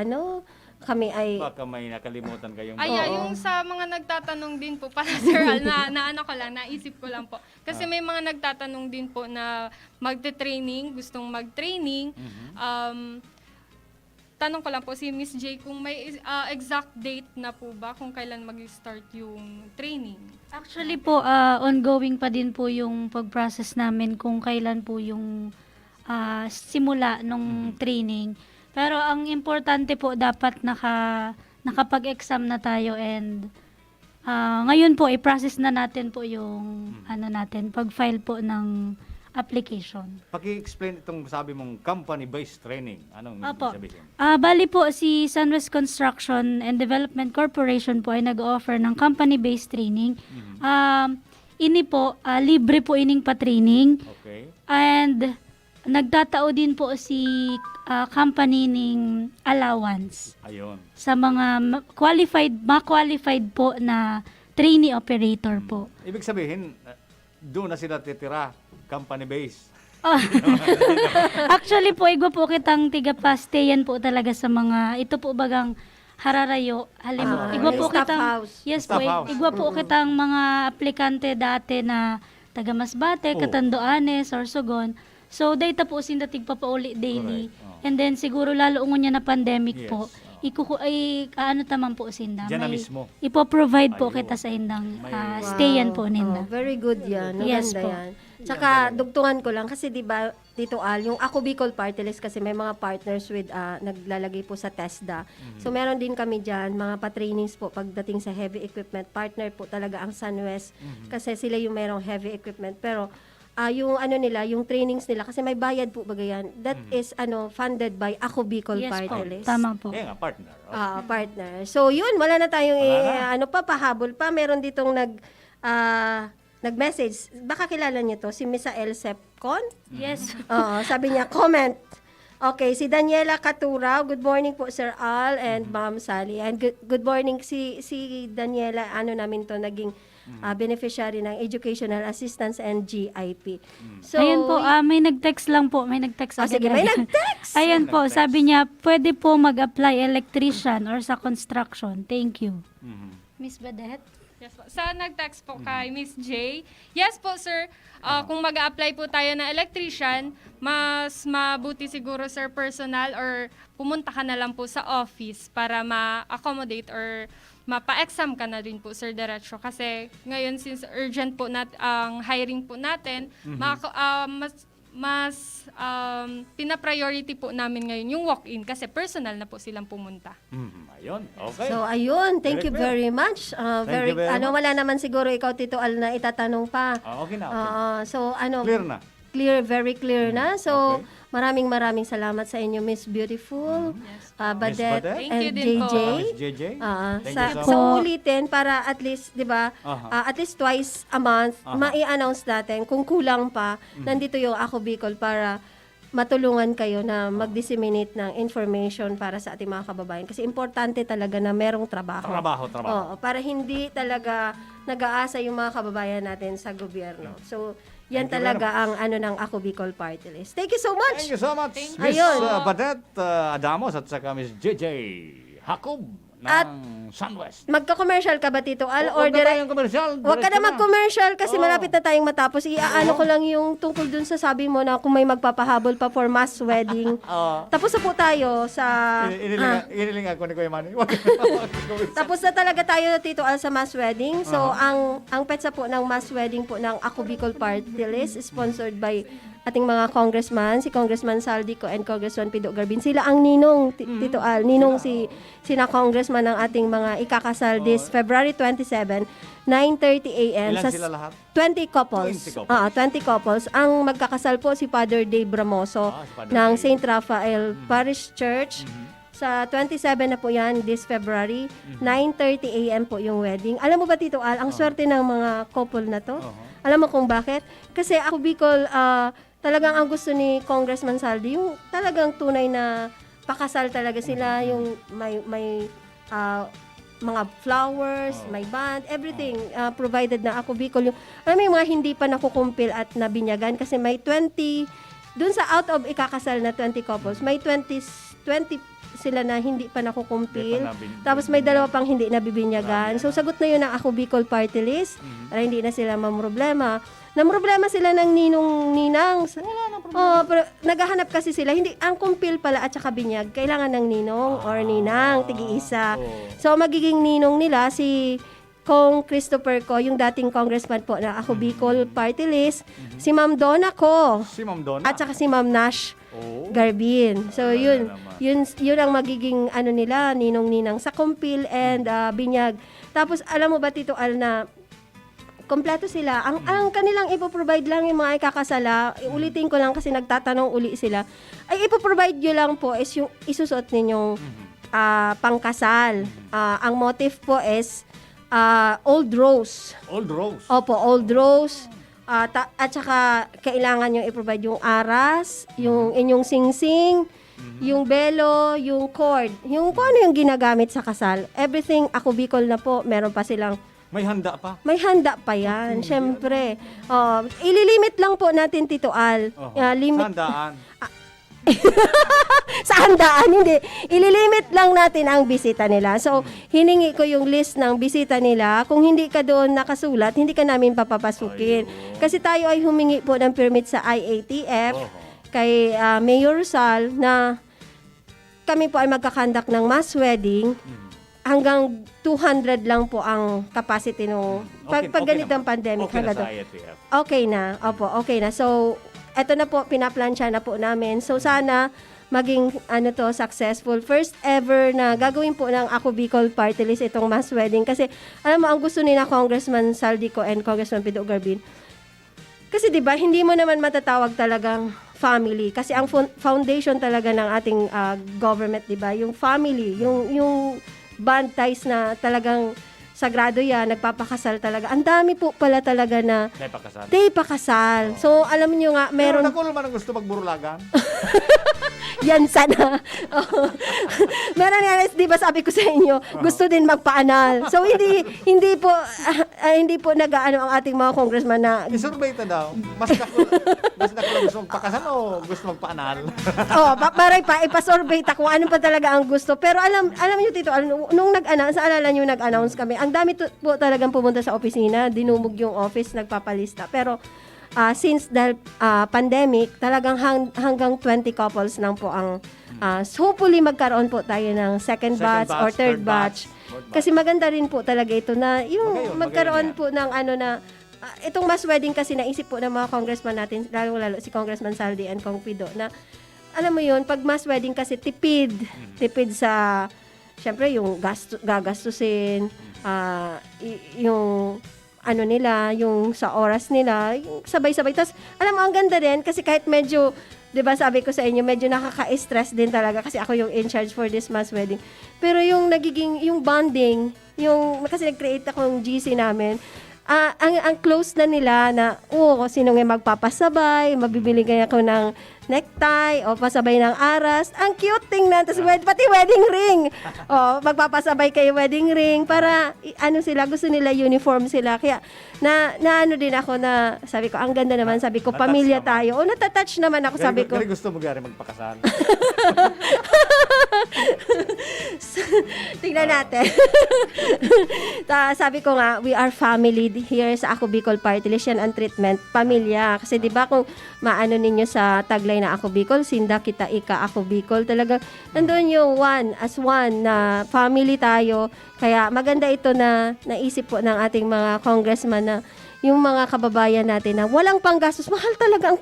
kami ay Baka may nakalimutan kayong... Yung sa mga nagtatanong din po pala, Sir Al, na ano ko lang, naisip ko lang po. Kasi may mga nagtatanong din po na magte-training, gustong mag-training. Tanong ko lang po si Miss J kung may exact date na po ba kung kailan mag-start yung training. Actually po, ongoing pa din po yung pag-process namin kung kailan po yung simula nung training. Pero ang importante po, dapat nakapag-exam na tayo and ngayon po, i-process na natin po yung pag-file po ng application. Paki-explain itong sabi mong company-based training. Anong Opo. sabihin? Bali po, si Sunwest Construction and Development Corporation po ay nag-offer ng company-based training. Ini po, libre po ining pa-training. Okay. And nagtatao din po si company ning allowance Ayun. sa mga qualified po na trainee operator po. Ibig sabihin, doon na sila titira, company base. Oh. Actually po, igwa po kitang tiga-pastayan po talaga sa mga, ito po bagang hararayo. Igwa po staff kitang, house. yes Staff po, house. igwa po kitang mga aplikante dati na taga Masbate, Catanduanes, Sorsogon. So, data po sinda tigpapauli daily. And then, siguro lalo ungon niya na pandemic po, ano taman po sinda. Diyan na mismo. Ipo-provide po kita sa indang stayan po ninda. Very good yan. Yes Maganda po. yan. Tsaka, dugtungan ko lang, kasi di ba, Tito Al, yung Ako Bicol Party List, kasi may mga partners with, naglalagay po sa TESDA. So, meron din kami dyan, mga pa-trainings po, pagdating sa heavy equipment. Partner po talaga ang SunWest, kasi sila yung merong heavy equipment. Pero, yung ano nila, yung trainings nila, kasi may bayad po bagay yan. That is, funded by Ako Bicol Yes Party po, List. tama po. Kaya nga, partner. Partner. So, yun, wala na tayong, pahabol pa. Meron ditong nag-message. Baka kilala niyo to, si Misael Sepcon. Yes. Sabi niya, comment. Okay, si Daniela Caturao. Good morning po, Sir Al and Ma'am Sally. And good morning si Daniela, namin to, naging beneficiary ng Educational Assistance and GIP. So, Ayan po, may nag-text lang po. May nag-text agad. sige, may nag-text! Ayan po, sabi niya, pwede po mag-apply electrician or sa construction. Thank you. Miss Badet? Yes po. Sa nag-text po kay Miss J. Yes po, sir. Kung mag-apply po tayo na electrician, mas mabuti siguro, sir, personal or pumunta ka na lang po sa office para ma-accommodate or mapa-exam ka na rin po, sir, diretso. Kasi ngayon, since urgent po ang hiring po natin, mas pina-priority po namin ngayon yung walk-in kasi personal na po silang pumunta. Ayun, okay. So, ayun. Thank you very much. Thank you very much. Wala naman siguro ikaw, Tito Al, na itatanong pa. Okay na. So, Clear na. Very clear na. So, maraming salamat sa inyo, Miss Beautiful, Badet, Thank and you din po. JJ. Miss JJ. Thank Sa you so much. ulitin, para at least, di ba, at least twice a month, mai-announce natin, kung kulang pa, nandito yung Ako Bicol para matulungan kayo na mag-disseminate ng information para sa ating mga kababayan. Kasi importante talaga na merong trabaho. Trabaho. Oo, para hindi talaga nag-aasa yung mga kababayan natin sa gobyerno. So, yan Thank you talaga ang ng Ako Bicol Party List. Thank you so much! Thank you so much, Thank Miss Ayun. Badet Adamos at saka Miss JJ Jacob ng At SunWest. magka-commercial ka ba, Tito Al? Huwag na direct- tayong commercial. Huwag ka na Diretso mag-commercial kasi Oo. malapit na tayong matapos. Iaano ko lang yung tungkol dun sa sabi mo na kung may magpapahabol pa for mass wedding. Tapos na po tayo sa... Iniling ako ni Kuya Manny. Tapos na talaga tayo, Tito Al, sa mass wedding. So, ang petsa po ng mass wedding po ng Ako Bicol Party List is sponsored by ating mga congressman, si Congressman Saldico and Congressman Pido Garbin. Sila ang ninong, Tito Al, ninong sina congressman ng ating mga ikakasal this February 27, 9:30 a.m. Ilan sila lahat? 20 couples. 20 couples. Ang magkakasal po si Father Dave Bramoso si Father ng Dave. St. Raphael Parish Church. Sa 27 na po yan, this February, 9:30 a.m. po yung wedding. Alam mo ba, Tito Al, ang swerte ng mga couple na to? Alam mo kung bakit? Kasi Ako Bicol, talagang ang gusto ni Congressman Saldi, yung talagang tunay na pakasal talaga sila, yung may mga flowers, may band, everything provided na Ako Bicol. Alam mo yung mga hindi pa nakukumpil at nabinyagan kasi may 20, dun sa out of ikakasal na 20 couples, may 20 sila na hindi pa nakukumpil. Tapos may dalawa pang hindi nabibinyagan. So sagot na yun ng Ako Bicol Party List. Para hindi na sila mamroblema. Namroblema sila ng ninong-ninang. Pero naghahanap kasi sila. Hindi, ang kumpil pala at saka binyag, kailangan ng ninong or ninang, tig-iisa. So magiging ninong nila si Kong Christopher Ko, yung dating congressman po na Ako Bicol Party List, si Ma'am Donna Ko. Si Ma'am Donna. At saka si Ma'am Nash Garbin. So yun ang magiging nila, ninong-ninang sa kumpil and binyag. Tapos alam mo ba, Tito Al, na kompleto sila. Ang kanilang ipoprovide lang yung mga ikakasala, ulitin ko lang kasi nagtatanong uli sila, ay ipoprovide nyo lang po is yung isusot ninyong pangkasal. Ang motif po is old rose. Old rose. Opo, old rose. At saka kailangan nyo i-provide yung aras, yung inyong singsing, yung belo, yung cord, yung kung ano yung ginagamit sa kasal. Everything Ako Bicol na po, meron pa silang May handa pa. May handa pa yan, syempre. Ililimit lang po natin, Tito Al. Sa handaan. Sa handaan, hindi. Ililimit lang natin ang bisita nila. So, hiningi ko yung list ng bisita nila. Kung hindi ka doon nakasulat, hindi ka namin papapasukin. Kasi tayo ay humingi po ng permit sa IATF kay Mayor Rizal na kami po ay magkakandak ng mass wedding. Hanggang 200 lang po ang capacity nung pag ganitong pandemic. Okay na sa hanggang IATF. Okay na. Opo, okay na. So, eto na po, pinaplansya na po namin. So, sana maging successful. First ever na gagawin po ng Ako Bicol Party List itong mass wedding. Kasi, alam mo, ang gusto nila Congressman Saldico and Congressman Pido Garbin. Kasi, di ba, hindi mo naman matatawag talagang family. Kasi ang foundation talaga ng ating government, di ba, yung family, yung bond ties na talagang sagrado yan, nagpapakasal talaga. Ang dami po pala talaga na day pakasal. So, alam nyo nga, meron... Pero naman ang gusto magburulagan. Yan sana. Meron nga, di ba sabi ko sa inyo, gusto din magpaanal. So, hindi po nag-aano ang ating mga congressman na... I-survey ito daw. Mas na gusto magpakasal o gusto magpaanal? Maray pa, ipasurvey ta kung ano pa talaga ang gusto. Pero alam nyo, Tito, nung nag-announce, alala nyo nag-announce kami, ang dami po talagang pumunta sa opisina, dinumog yung office, nagpapalista. Pero since dahil pandemic, talagang hanggang 20 couples lang po ang hopefully magkaroon po tayo ng second batch or third batch. Kasi maganda rin po talaga ito na yung magkaroon po ng itong mass wedding kasi naisip po ng mga congressman natin, lalo si Congressman Saldi and Kong Pido, na alam mo yun, pag mass wedding kasi tipid sa, syempre yung gagastusin, yung nila, yung sa oras nila, yung sabay-sabay. Tapos, alam mo, ang ganda din, kasi kahit medyo, di ba sabi ko sa inyo, medyo nakaka-stress din talaga, kasi ako yung in charge for this mass wedding. Pero yung nagiging, yung bonding, kasi nag-create ako ng GC namin, ang close na nila na, sino nga magpapasabay, mabibili kaya ako ng necktie, o pasabay ng aras. Ang cute tingnan. Tapos pati wedding ring. Magpapasabay kayo wedding ring para, gusto nila uniform sila. Kaya, na din ako na, sabi ko, ang ganda naman, sabi ko, pamilya tayo. Natatouch naman ako, sabi ko. Gari gusto mo gari magpakasal. Tingnan natin. Sabi ko nga, we are family here sa Ako Bicol Party List. Yan ang treatment, pamilya. Kasi di ba kung maano ninyo sa taglay na Ako Bicol, Sinda Kita Ika Ako Bicol, talaga nandun yung one na family tayo. Kaya maganda ito na naisip po ng ating mga congressman na yung mga kababayan natin na walang panggastos. Mahal talaga ang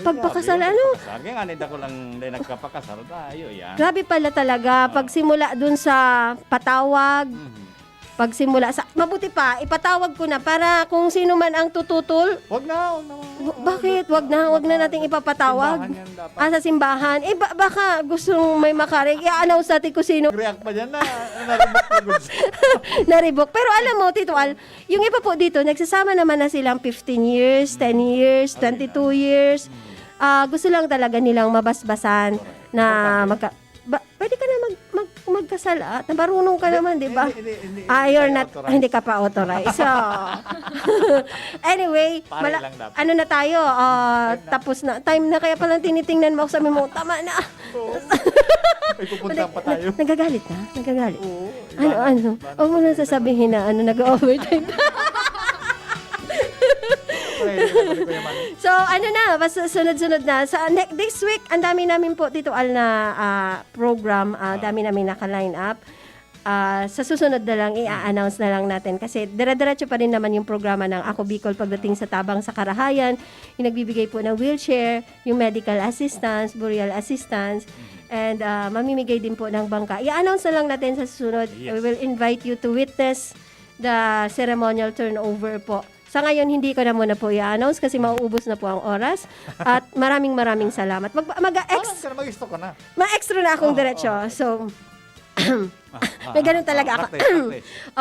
pagpakasal. Sige nga, nita ko lang nagkapakasal tayo. Yan. Grabe pala talaga. Pagsimula dun sa patawag, pagsimula sa... Mabuti pa, ipatawag ko na para kung sino man ang tututol. Wag na. Bakit? Wag na nating ipapatawag. Sa simbahan. Baka gustong may makaring. I-announce natin kung sino. React pa dyan na. Naribok na goods. Naribok. Pero alam mo, Tito Al, yung iba po dito, nagsasama naman na silang 15 years, 10 years, 22 years. Gusto lang talaga nilang mabasbasan na pwede ka na magkasal at marunong ka naman, di ba? Hindi ka pa authorized. So, anyway, na tayo? Tapos na, time na, kaya palang tinitingnan mo ako, sabi mo, tama na. May pupunta pa tayo. Nagagalit na? Nagagalit? Ano? Huwag mo na sasabihin na, nag-overtime. So, basta sunod-sunod na. This week, ang dami namin po dito na program, dami namin naka-line up. Sa susunod na lang, i-announce na lang natin. Kasi dire-diretso pa rin naman yung programa ng Ako Bicol pagdating sa Tabang sa Karahayan. Yung nagbibigay po ng wheelchair, yung medical assistance, burial assistance, and mamimigay din po ng bangka. I-announce na lang natin sa susunod. We will invite you to witness the ceremonial turnover po. Sa ngayon, hindi ko na muna po i-announce kasi mauubos na po ang oras. At maraming salamat. Mag-extra ka na. Ma-extra na akong diretsyo. So, may ganun talaga ako.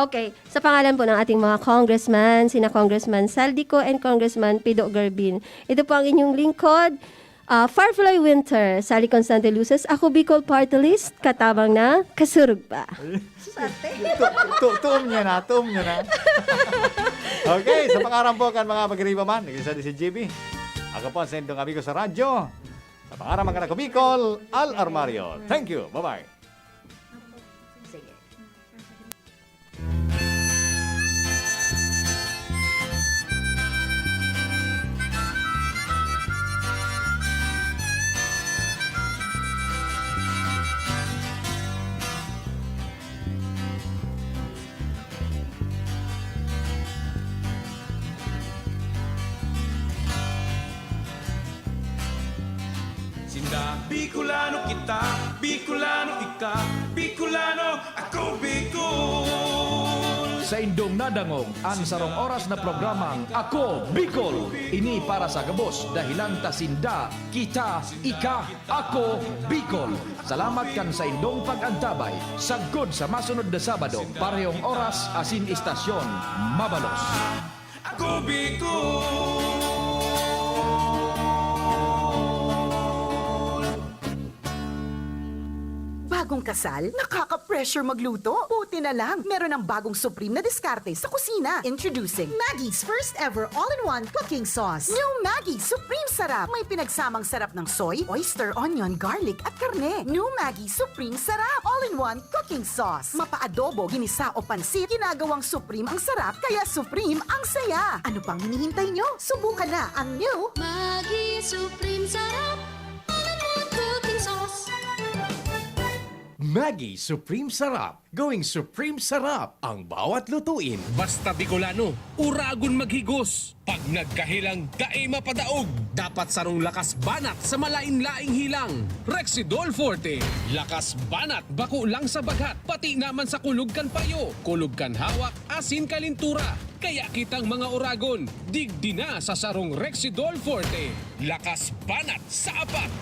Okay. Sa pangalan po ng ating mga congressman, sina Congressman Saldico and Congressman Pido Garbin. Ito po ang inyong lingkod, Firefly Winter, Sally Constante Luces, ako Bicol Party List, katabang na kasurug pa. Tuom niya na. Okay, sa pangarampokan mga pagriba man, nag-isa din si JB. Ako po ang sendong amigo sa radyo. Sa pangarampokan ako Bicol, Al Armario. Thank you. Bye-bye. Sinda, Bicolano kita, Bicolano ika, Bicolano ako Bicol. Sa indong nadangog ang sarong oras na programang Ako Bicol. Ini para sa gabos dahilan ta sinda, kita, ika, ako Bicol. Salamat kan sa indong pag-antabay. Sagod sa masunod na Sabado, parehong oras asin istasyon Mabalos. Ako Bicol. Bagong kasal? Nakaka-pressure magluto? Buti na lang, meron ng bagong supreme na diskarte sa kusina. Introducing Maggie's first ever all-in-one cooking sauce. New Maggie Supreme Sarap. May pinagsamang sarap ng soy, oyster, onion, garlic at karne. New Maggie Supreme Sarap. All-in-one cooking sauce. Mapa-adobo, ginisa o pansit, ginagawang supreme ang sarap, kaya supreme ang saya. Ano pang hinihintay nyo? Subukan na ang new Maggie Supreme Sarap. All-in-one cooking sauce. Maggie Supreme Sarap. Going Supreme Sarap ang bawat lutuin. Basta Bicolano, uragon maghigos. Pag nagkahilang, dae mapadaog. Dapat sarong lakas banat sa malain-laing hilang. Rexidol Forte. Lakas banat, bako lang sa bagat. Pati naman sa kulog kan payo. Kulog kan hawak, asin kalintura. Kaya kitang mga uragon, digdi na sa sarong Rexidol Forte. Lakas banat sa apat.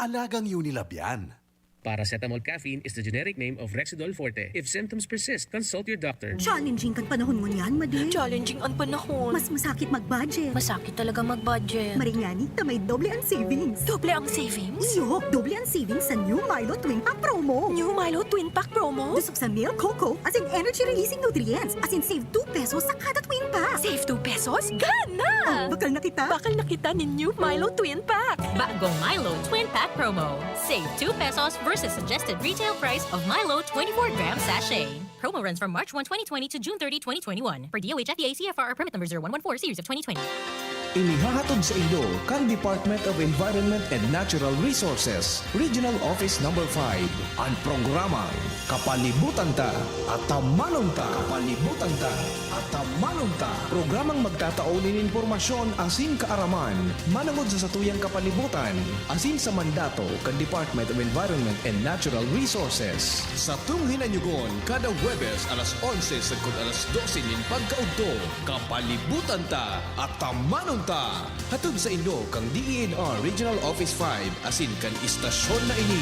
Alagang Unilab yan. Paracetamol caffeine is the generic name of Rexidol Forte. If symptoms persist, consult your doctor. Challenging kan panahon mo niyan, Madi. Challenging ang panahon. Mas masakit mag-budget. Masakit talaga mag-budget. Maringani, tamay doble ang savings. Doble ang savings? Iyo, doble ang savings sa New Milo Twin Pack Promo. New Milo Twin Pack Promo? Tusok sa milk, cocoa, as in energy-releasing nutrients. As in save 2 pesos sa kada twin pack. Save 2 pesos? Gana! Bakal na kita. Bakal na kita ni New Milo Twin Pack. Bagong Milo Twin Pack Promo. Save 2 pesos versus suggested retail price of Milo 24-gram sachet. Promo runs from March 1, 2020 to June 30, 2021. Per DOH FDA CFR permit number 0114 series of 2020. Inihahatod sa inyo kang Department of Environment and Natural Resources, Regional Office Number 5, ang programang Kapalibutan Ta at Tamanong Ta. Kapalibutan Ta at Tamanong Ta. Programang magtataon ng impormasyon asin kaaraman, manangod sa satuyang kapalibutan, asin sa mandato kan Department of Environment and Natural Resources. Sa tunghinanyugon, kada Huwebes alas 11 sagkod alas 12 nin pagkaugto, Kapalibutan Ta at Tamanong Ta. Hatod sa inyo kang DENR Regional Office 5 asin kan istasyon na ini.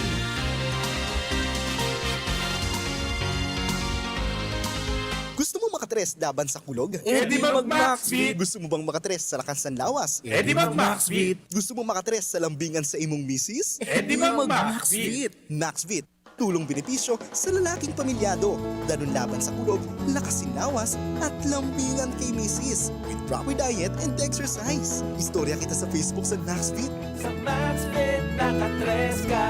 Gusto mo makatres laban sa kulog? Di mag-Maxfit! Gusto mo bang makatres sa lakas ng lawas? Di mag-Maxfit! Gusto mo makatres sa lambingan sa imong misis? Di mag-Maxfit! Maxfit, tulong benepisyo sa lalaking pamilyado. Danon laban sa kulog, lakas ng lawas, at lambingan kay misis. With proper diet and exercise. Istorya kita sa Facebook sa Maxfit. Sa Maxfit, nakatres ka!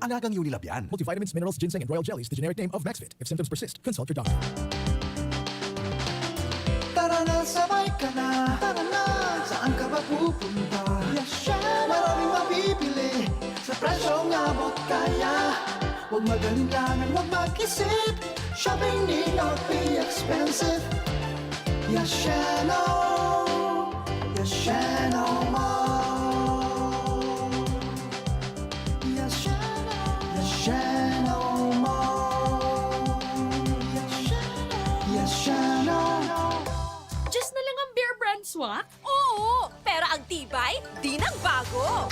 Alagang Unilab yan. Multivitamins, minerals, ginseng, and royal jellies, the generic name of Maxfit. If symptoms persist, consult your doctor. Tara na, sabay ka na. Tara na, saan ka ba pupunta? Maraming mabibili sa presyong abot kaya. Huwag magalinlangan, huwag mag-isip. Shopping need not be expensive. Yashano, Yashano Mall. Yashano Mall. Yashano. Just na lang ang Bear Brand swak? Oo, pero ang tibay, di nang bago.